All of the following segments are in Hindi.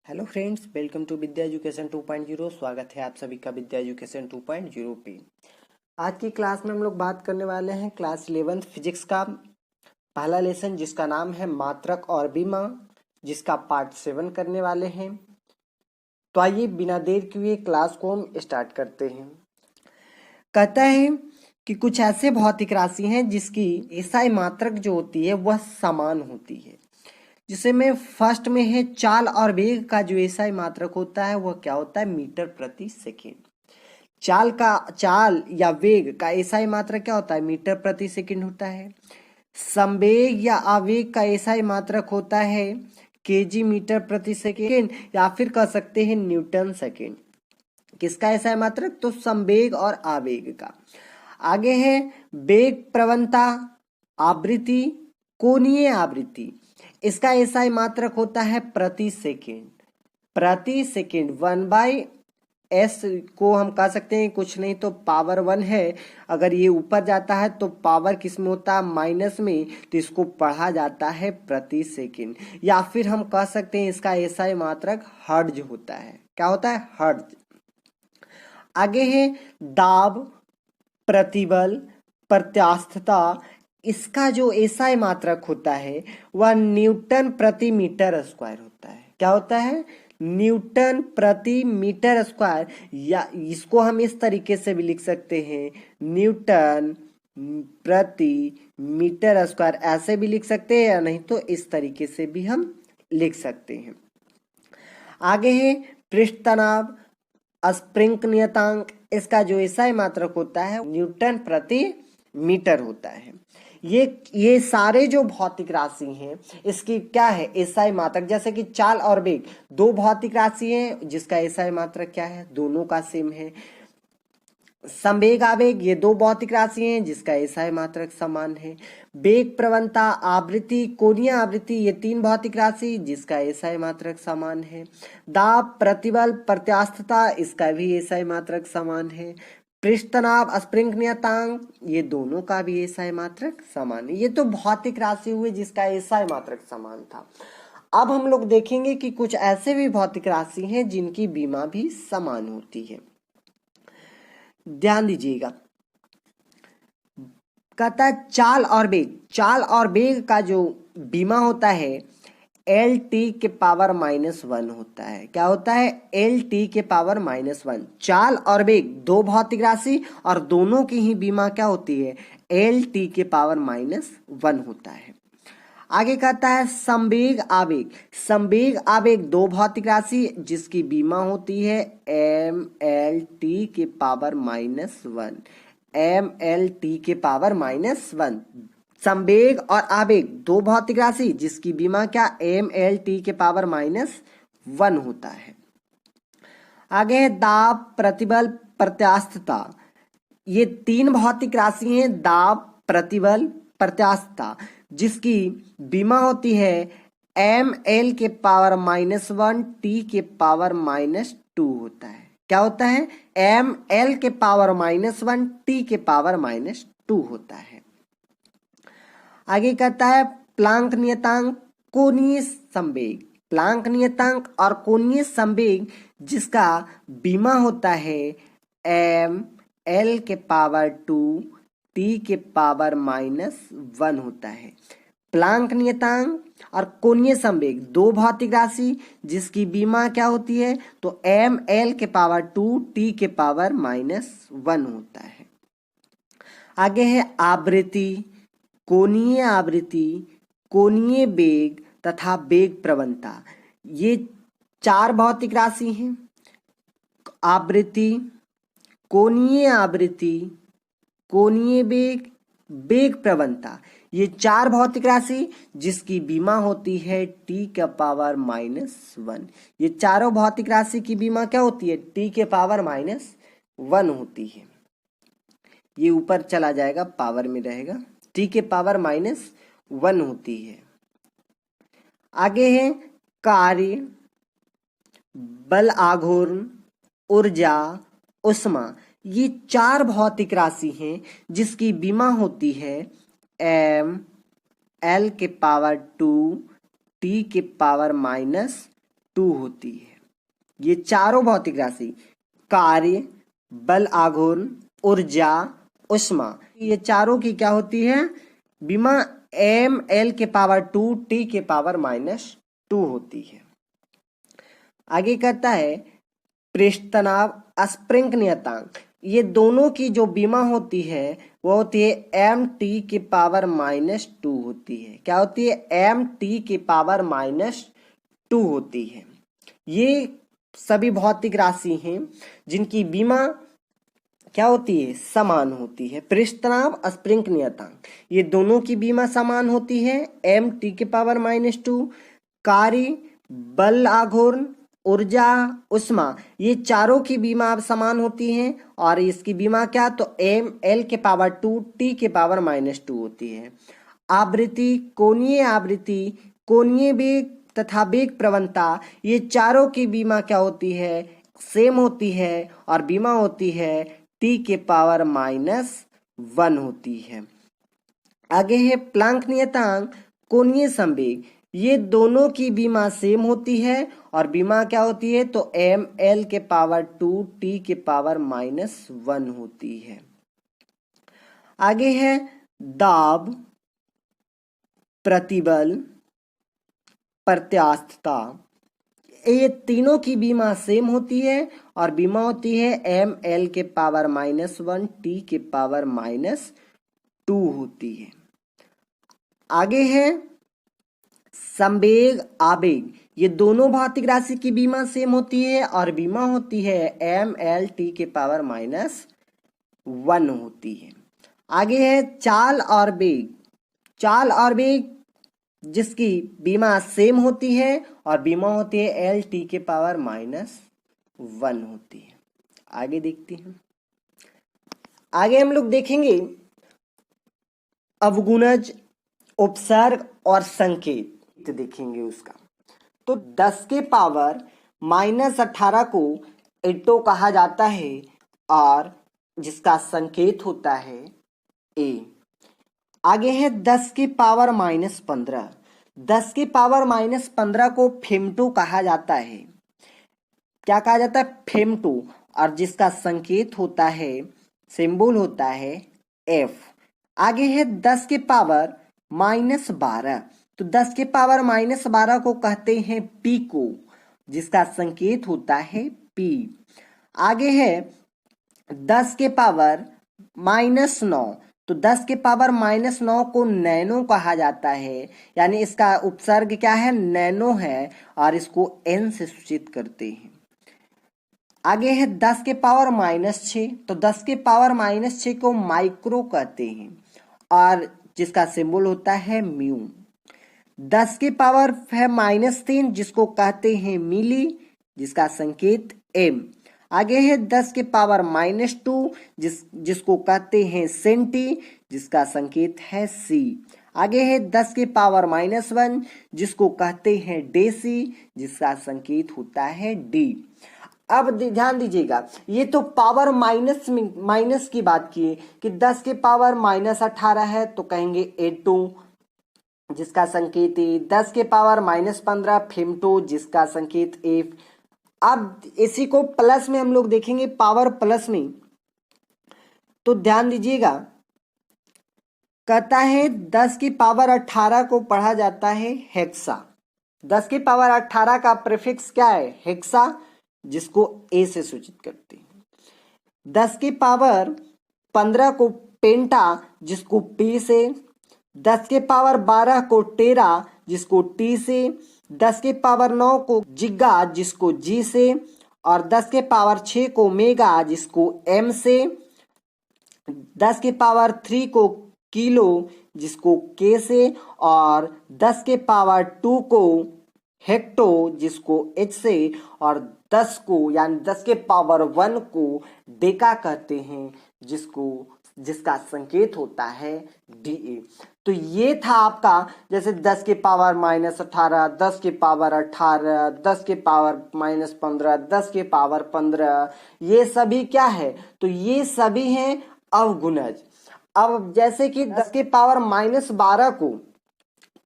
Hello friends, welcome to Vidya education 2.0। स्वागत है आप सभी का विद्या एजुकेशन 2.0 पे। आज की क्लास में हम लोग बात करने वाले हैं क्लास 11th फिजिक्स का पहला लेसन, जिसका नाम है मात्रक और बीमा, जिसका पार्ट 7 करने वाले हैं। तो आइए बिना देर किए क्लास को हम स्टार्ट करते हैं। कहता है कि कुछ ऐसे भौतिक राशि हैं जिसकी एसआई मात्रक जो होती है वह समान होती है। जिसे में फर्स्ट में है चाल और वेग का जो एसआई मात्रक होता है वह क्या होता है, मीटर प्रति सेकेंड। चाल या वेग का एसआई मात्रक क्या होता है, मीटर प्रति सेकेंड होता है। संवेग या आवेग का एसआई मात्रक होता है केजी मीटर प्रति सेकेंड, या फिर कह सकते हैं न्यूटन सेकेंड। किसका एसआई मात्रक, तो संवेग और आवेग का। आगे है वेग प्रवणता, आवृत्ति, कोणीय आवृत्ति। इसका एसआई मात्रक होता है प्रति सेकेंड। प्रति सेकेंड 1/s को हम कह सकते हैं कुछ नहीं तो पावर 1 है। अगर ये ऊपर जाता है तो पावर किस में होता है, माइनस में, तो इसको पढ़ा जाता है प्रति सेकेंड। या फिर हम कह सकते हैं इसका एसआई मात्रक हर्ट्ज होता है। क्या होता है, हर्ट्ज। आगे है दाब, प्रतिबल, प्रत्यास्थता। इसका जो एसआई मात्रक होता है वह न्यूटन प्रति मीटर स्क्वायर होता है। क्या होता है, न्यूटन प्रति मीटर स्क्वायर। या इसको हम इस तरीके से भी लिख सकते हैं, न्यूटन प्रति मीटर स्क्वायर, ऐसे भी लिख सकते हैं, या नहीं तो इस तरीके से भी हम लिख सकते हैं। आगे है पृष्ठ तनाव, स्प्रिंग नियतांक। इसका जो एसआई मात्रक होता है न्यूटन प्रति मीटर होता है। ये सारे जो भौतिक राशि हैं इसकी क्या है, एसआई मात्रक। जैसे कि चाल और वेग दो भौतिक राशि हैं जिसका एसआई मात्रक क्या है, दोनों का सेम है। संवेग आवेग ये दो भौतिक राशि हैं जिसका एसआई मात्रक समान है। वेग प्रवणता, आवृत्ति, कोणीय आवृत्ति ये तीन भौतिक राशि जिसका एसआई मात्रक समान है। दाब, प्रतिबल, प्रत्यास्थता इसका भी एसआई मात्रक समान है। पृष्ठ तनाव, स्प्रिंग नियतांक ये दोनों का भी एसआई मात्रक समान है। ये तो भौतिक राशि हुए जिसका एसआई मात्रक समान था। अब हम लोग देखेंगे कि कुछ ऐसे भी भौतिक राशि हैं जिनकी बीमा भी समान होती है। ध्यान दीजिएगा, कहता है चाल और वेग। चाल और वेग का जो बीमा होता है एल टी के पावर -1 होता है। क्या होता है, एल टी के पावर -1। चाल और वेग दो भौतिक राशि और दोनों की ही बीमा क्या होती है, एल टी के पावर -1 होता है। आगे कहता है संवेग आवेग। संवेग आवेग दो भौतिक राशि जिसकी बीमा होती है एम एल टी के पावर -1। एम एल टी के पावर -1। संवेग और आवेग दो भौतिक राशि जिसकी बीमा क्या, एम एल टी के पावर -1 होता है। आगे है दाब, प्रतिबल, प्रत्यास्थता। ये तीन भौतिक राशि हैं, दाब, प्रतिबल, प्रत्यास्थता, जिसकी बीमा होती है एम एल के पावर -1 टी के पावर -2 होता है। क्या होता है, एम एल के पावर -1 टी के पावर -2 होता है। आगे कहता है प्लांक नियतांक, कोणीय संवेग। प्लांक नियतांक और कोणीय संवेग जिसका बीमा होता है एम एल के पावर 2 टी के पावर -1 होता है। प्लांक नियतांक और कोणीय संवेग दो भौतिक राशि जिसकी बीमा क्या होती है, तो एम एल के पावर 2 टी के पावर -1 होता है। आगे है आवृत्ति, कोणीय आवृत्ति, कोणीय वेग तथा वेग प्रवणता। ये चार भौतिक राशि हैं, आवृत्ति, कोणीय आवृत्ति, कोणीय वेग, वेग प्रवणता। ये चार भौतिक राशि जिसकी बीमा होती है टी के पावर -1। ये चारों भौतिक राशि की बीमा क्या होती है, टी के पावर -1 होती है। ये ऊपर चला जाएगा, पावर में रहेगा, टी के पावर -1 होती है। आगे है कार्य, बल आघूर्ण, ऊर्जा, उष्मा। ये चार भौतिक राशि हैं जिसकी बीमा होती है एम एल के पावर 2 टी के पावर 2 होती है। ये चारों भौतिक राशि कार्य, बल आघूर्ण, ऊर्जा, ऊष्मा, ये चारों की क्या होती है? बीमा ml के पावर 2 t के पावर -2 होती है। आगे कहता है पृष्ठ तनाव, स्प्रिंग नियतांक, ये दोनों की जो बीमा होती है वो होती है mt के पावर -2 होती है। क्या होती है? mt के पावर -2 होती है। ये सभी भौतिक राशि हैं जिनकी बीमा क्या होती है? समान होती है। पृष्ठ तनाव, स्प्रिंग नियतांक, ये दोनों की बीमा समान होती है mt के पावर -2। कार्य, बल आघूर्ण, ऊर्जा, ऊष्मा, ये चारों की बीमा समान होती हैं और इसकी बीमा क्या? तो ml के पावर 2 t के पावर -2 होती है। आवृत्ति, कोणीय आवृत्ति, कोणीय वेग तथा वेग प्रवणता, ये चारों की बीमा क्या होती है? सेम होती है और बीमा होती है t के पावर -1 होती है। आगे है प्लांक नियतांक, कोणीय संवेग, ये दोनों की बीमा सेम होती है और बीमा क्या होती है? तो ml के पावर 2 t के पावर -1 होती है। आगे है दाब, प्रतिबल, प्रत्यास्थता, ये तीनों की बीमा सेम होती है और बीमा होती है ml के पावर -1 t के पावर -2 होती है। आगे है संवेग, आवेग, ये दोनों भौतिक राशि की बीमा सेम होती है और बीमा होती है ml t के पावर -1 होती है। आगे है चाल और वेग, चाल और वेग जिसकी बीमा सेम होती है और बीमा होती है l t के पावर -1 होती है। आगे देखते हैं। आगे हम लोग देखेंगे अवगुणज, उपसर्ग और संकेत देखेंगे उसका। तो 10 के पावर -18 को एटो कहा जाता है और जिसका संकेत होता है a। आगे है 10 के पावर -15, 10 के पावर -15 को फेमटो कहा जाता है। क्या कहा जाता है? फेमटो, और जिसका संकेत होता है, सिंबल होता है f। आगे है 10 के पावर -12, तो 10 के पावर -12 को कहते हैं पीको, जिसका संकेत होता है p। आगे है 10 के पावर -9, तो 10 के पावर -9 को नैनो कहा जाता है, यानी इसका उपसर्ग क्या है? नैनो है और इसको n से सूचित करते हैं। आगे है 10 के पावर -6, तो 10 के पावर -6 को माइक्रो कहते हैं और जिसका सिंबल होता है म्यू। 10 के पावर है -3 जिसको कहते हैं मिली, जिसका संकेत m। आगे है 10 के पावर -2 जिसको कहते हैं सेंटी, जिसका संकेत है c। आगे है 10 के पावर -1 जिसको कहते हैं डेसी, जिसका संकेत होता है d। अब ध्यान दीजिएगा, ये तो पावर माइनस की बात की कि 10 के पावर -18 है तो कहेंगे एटो, जिसका संकेत ए। 10 के पावर -15 फेमटो, जिसका संकेत एफ। अब इसी को प्लस में हम लोग देखेंगे, पावर प्लस में, तो ध्यान दीजिएगा, कहता है 10 की पावर 18 को पढ़ा जाता है हेक्सा। 10 की पावर 18 का प्रीफिक्स क्या है? हेक्सा, जिसको ए से सूचित करते हैं। 10 की पावर 15 को पेंटा, जिसको पी से। 10 के पावर 12 को टेरा, जिसको टी से। 10 के पावर 9 को जिगा, जिसको जी से। और 10 के पावर 6 को मेगा, जिसको एम से। 10 के पावर 3 को किलो, जिसको के से। और 10 के पावर 2 को हेक्टो, जिसको एच से। और 10 को यानी 10 के पावर 1 को डेका कहते हैं, जिसका संकेत होता है डी। तो ये था आपका, जैसे 10 के पावर -18, 10 के पावर 18, 10 के पावर -15, 10 के पावर 15, ये सभी क्या है? तो ये सभी हैं अवगुणज। अब जैसे कि 10 के पावर -12 को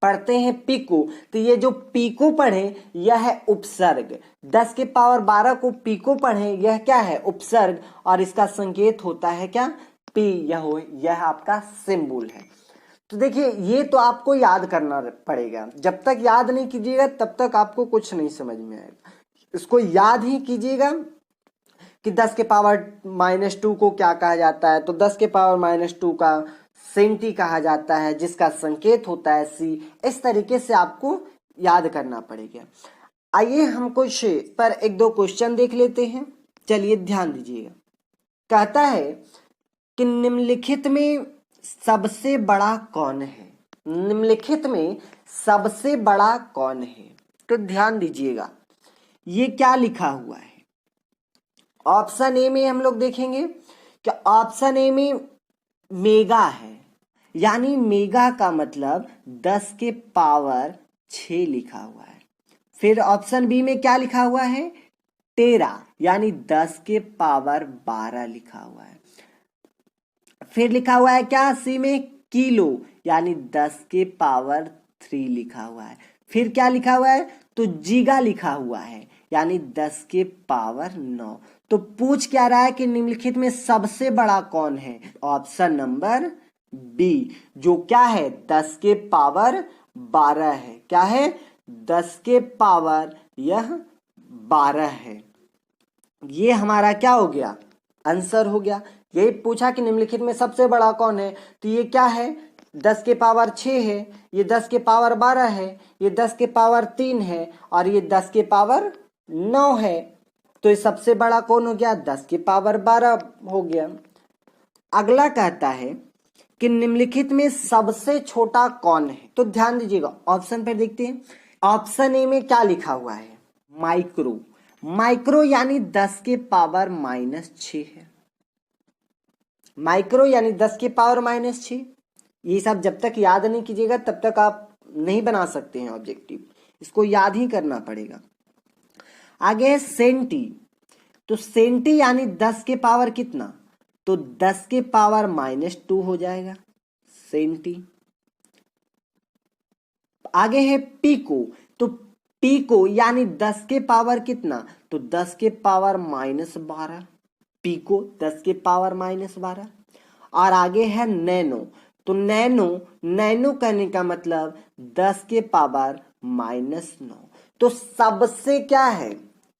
पढ़ते हैं पिको, तो ये जो पिको पढ़े यह है उपसर्ग। 10 के पावर 12 को पिको पढ़े यह क्या है? उपसर्ग, और इसका संकेत होता है क्या? पी। यह आपका सिंबल है। तो देखिए ये तो आपको याद करना पड़ेगा, जब तक याद नहीं कीजिएगा तब तक आपको कुछ नहीं समझ में आएगा। इसको याद ही कीजिएगा कि 10 के पावर -2 को क्या कहा जाता है, तो 10 के पावर -2 का सेंटी कहा जाता है, जिसका संकेत होता है सी। इस तरीके से आपको याद करना पड़ेगा। आइए हम कुछ पर एक दो क्वेश्चन देख लेते हैं। चलिए ध्यान दीजिएगा। कहता है कि निम्नलिखित में सबसे बड़ा कौन है? निम्नलिखित में सबसे बड़ा कौन है? तो ध्यान दीजिएगा ये क्या लिखा हुआ है। ऑप्शन ए में हम लोग देखेंगे कि ऑप्शन ए में मेगा है, यानी मेगा का मतलब 10 के पावर 6 लिखा हुआ है। फिर ऑप्शन बी में क्या लिखा हुआ है? टेरा, यानी 10 के पावर 12 लिखा हुआ है। फिर लिखा हुआ है क्या? सी में किलो, यानी 10 के पावर 3 लिखा हुआ है। फिर क्या लिखा हुआ है? तो जीगा लिखा हुआ है, यानी 10 के पावर 9। तो पूछ क्या रहा है कि निम्नलिखित में सबसे बड़ा कौन है? ऑप्शन नंबर बी, जो क्या है? 10 के पावर 12 है। क्या है? 10 के पावर यह 12 है। ये हमारा क्या हो गया? आंसर हो गया। यही पूछा कि निम्नलिखित में सबसे बड़ा कौन है, तो ये क्या है? 10 के पावर 6 है, ये 10 के पावर 12 है, ये 10 के पावर 3 है, और ये 10 के पावर 9 है। तो ये सबसे बड़ा कौन हो गया? 10 के पावर 12 हो गया। अगला कहता है कि निम्नलिखित में सबसे छोटा कौन है? तो ध्यान दीजिएगा, ऑप्शन पर देखते हैं। ऑप्शन ए में क्या लिखा हुआ है? माइक्रो। माइक्रो यानी 10 के पावर -6 है। माइक्रो यानी 10 के पावर -6। ये सब जब तक याद नहीं कीजिएगा तब तक आप नहीं बना सकते हैं ऑब्जेक्टिव, इसको याद ही करना पड़ेगा। आगे है सेंटी। तो सेंटी यानी 10 के पावर कितना? तो 10 के पावर -2 हो जाएगा सेंटी। आगे है पीको। तो पीको यानी 10 के पावर कितना? तो 10 के पावर -12। पीको 10 के पावर -12। और आगे है नैनो। तो नैनो कहने का मतलब 10 के पावर -9। तो सबसे क्या है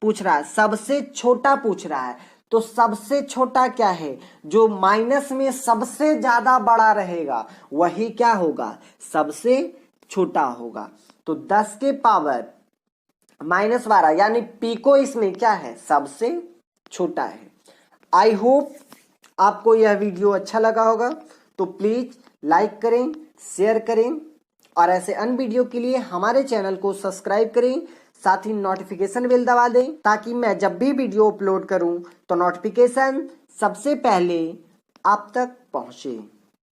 पूछ रहा है? सबसे छोटा पूछ रहा है। तो सबसे छोटा क्या है? जो माइनस में सबसे ज्यादा बड़ा रहेगा वही क्या होगा? सबसे छोटा होगा। तो 10 के पावर -12 यानी पीको इसमें क्या है? सबसे छोटा है। आई होप आपको यह वीडियो अच्छा लगा होगा, तो प्लीज लाइक करें, शेयर करें, और ऐसे अन्य वीडियो के लिए हमारे चैनल को सब्सक्राइब करें। साथ ही नोटिफिकेशन बेल दबा दें ताकि मैं जब भी वीडियो अपलोड करूं तो नोटिफिकेशन सबसे पहले आप तक पहुंचे।